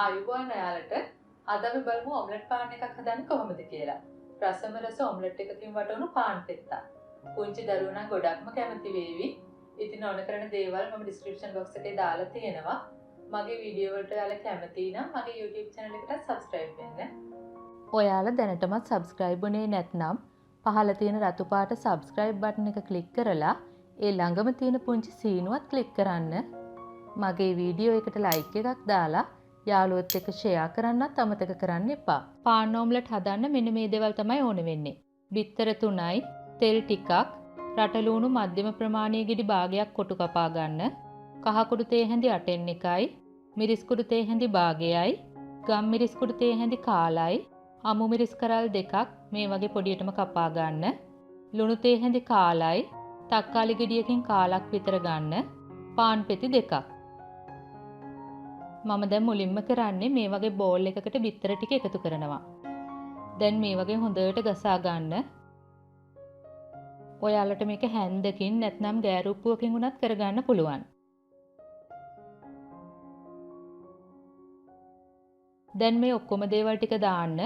ආයුබෝවන් ඔයාලට. අද අපි බලමු ඔම්ලට් පාන් එකක් හදන්න කොහොමද කියලා. රසම රස ඔම්ලට් එකකින් වටවුණු පාන් පෙත්තක්. පුංචි දරුවෝ නම් ගොඩක්ම කැමති වේවි. ඉතින් ඕන කරන දේවල් මම ඩිස්ක්‍රිප්ෂන් බොක්ස් එකේ දාලා තියෙනවා. මගේ වීඩියෝ වලට ඔයාලා කැමති නම් මගේ YouTube channel එකට subscribe වෙන්න. ඔයාලා දැනටමත් subscribe වුණේ නැත්නම් පහළ තියෙන රතු පාට subscribe button එක click කරලා ඒ ළඟම තියෙන පුංචි සීනුවත් click කරන්න. මගේ වීඩියෝ එකට like එකක් දාලා යාළුවොත් එක්ක share කරන්නත් අමතක කරන්න එපා. පාන් ඔම්ලට් හදන්න මෙන්න මේ දේවල් තමයි ඕන වෙන්නේ. බිත්තර 3යි, තෙල් ටිකක්, රට ලූණු මධ්‍යම ප්‍රමාණයේ ගෙඩි භාගයක් කොටු කපා ගන්න, කහ කුඩු තේ හැඳි 8න් එකයි, මිරිස් කුඩු තේ හැඳි භාගයයි, ගම් මිරිස් කුඩු තේ හැඳි කාලයි, අමු මිරිස් කරල් දෙකක් මේ වගේ පොඩියටම කපා ගන්න, ලුණු තේ හැඳි කාලයි, තක්කාලි ගෙඩියකින් කාලක් විතර ගන්න, පාන් පෙති දෙකක්. මම දැන් මුලින්ම කරන්නේ මේ වගේ බෝල් එකකට බිත්තර ටික එකතු කරනවා. දැන් මේ වගේ හොඳට ගසා ගන්න. ඔයාලට මේක හැන්දකින් නැත්නම් ගෑරුප්පුවකින් උනත් කරගන්න පුළුවන්. දැන් මේ ඔක්කොම දේවල් ටික දාන්න.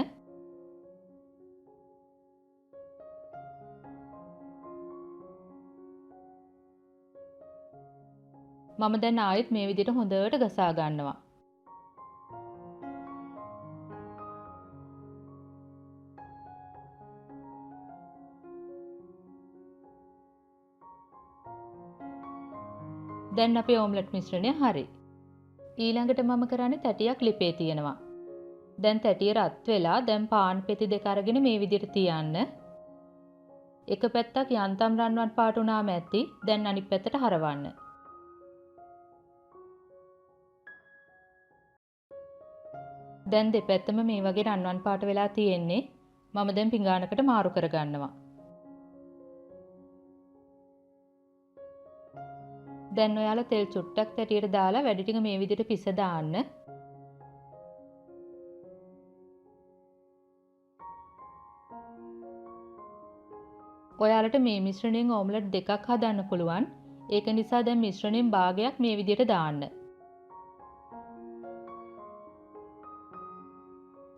මම දැන් ආයෙත් මේ විදිහට හොඳට ගසා ගන්නවා. දැන් අපේ ඔම්ලට් මිශ්‍රණය හරි. ඊළඟට මම කරන්නේ තැටියක් ලිපේ තියෙනවා. දැන් තැටිය රත් වෙලා දැන් පාන් පෙති දෙක අරගෙන මේ විදිහට තියන්න. එක පැත්තක් යන්තම් රන්වන් පාට උනාම ඇති. දැන් අනිත් පැත්තට හරවන්න. දැන් දෙපැත්තම මේ වගේ රන්වන් පාට වෙලා තියෙන්නේ. මම දැන් පිඟානකට මාරු කරගන්නවා. දැන් ඔයාලා තෙල් චුට්ටක් තැටියට දාලා වැඩි ටික මේ විදිහට පිස දාන්න. ඔයාලට මේ මිශ්‍රණයෙන් ඔම්ලට් දෙකක් හදන්න පුළුවන්. ඒක නිසා දැන් මිශ්‍රණයෙන් භාගයක් මේ විදිහට දාන්න.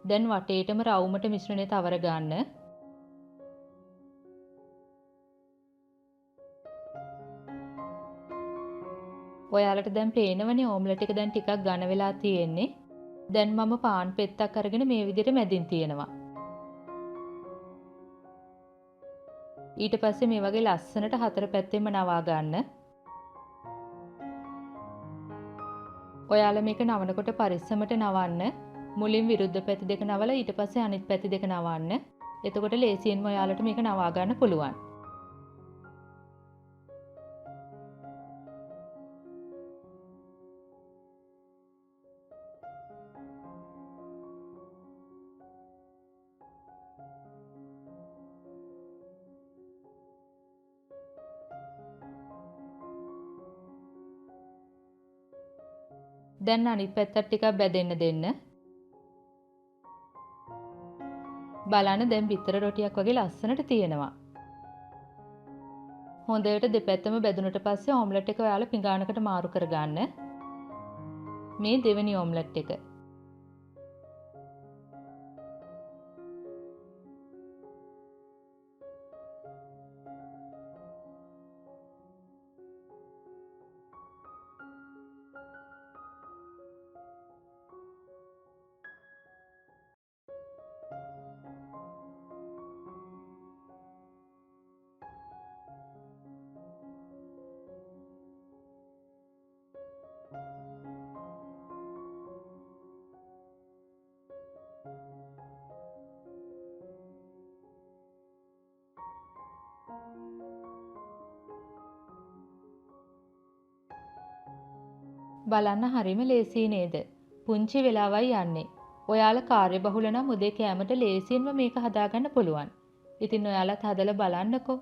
දැන් වටේටම රවුමට මිශ්‍රණය තවර ගන්න. ඔයාලට දැන් පේනවනේ ඔම්ලට් එක දැන් ටිකක් ඝන වෙලා තියෙන්නේ. දැන් මම පාන් පෙත්තක් අරගෙන මේ විදිහට මැදින් තියනවා. ඊට පස්සේ මේ වගේ ලස්සනට හතර පැත්තෙම නවා ගන්න. ඔයාලා මේක නවනකොට පරිස්සමට නවන්න. මුලින් විරුද්ධ පැති දෙක නවලා ඊට පස්සේ අනිත් පැති දෙක නවන්න. එතකොට ලේසියෙන්ම ඔයාලට මේක නවා ගන්න පුළුවන්. දැන් අනිත් පැත්තට ටිකක් බැදෙන්න දෙන්න. බලන්න දැන් බිත්තර රොටියක් වගේ ලස්සනට තියෙනවා. හොඳට දෙපැත්තම බැදුනට පස්සේ ඔම්ලට් එක ඔයාලා පිඟානකට මාරු කරගන්න. මේ දෙවෙනි ඔම්ලට් එක. බලන්න හරිම ලේසි නේද? පුංචි වෙලාවයි යන්නේ. ඔයාලා කාර්යබහුල නම් උදේ කෑමට ලේසියෙන්ම මේක හදාගන්න පුළුවන්. ඉතින් ඔයාලත් හදලා බලන්නකෝ.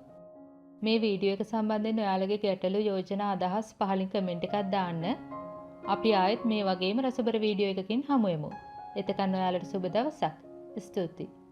මේ වීඩියෝ එක සම්බන්ධයෙන් ඔයාලගේ ගැටලු යෝජනා අදහස් පහලින් කමෙන්ට් එකක් දාන්න. අපි ආයෙත් මේ වගේම රසබර වීඩියෝ එකකින් හමු වෙමු. එතකන් ඔයාලට සුබ දවසක්. ස්තුතියි.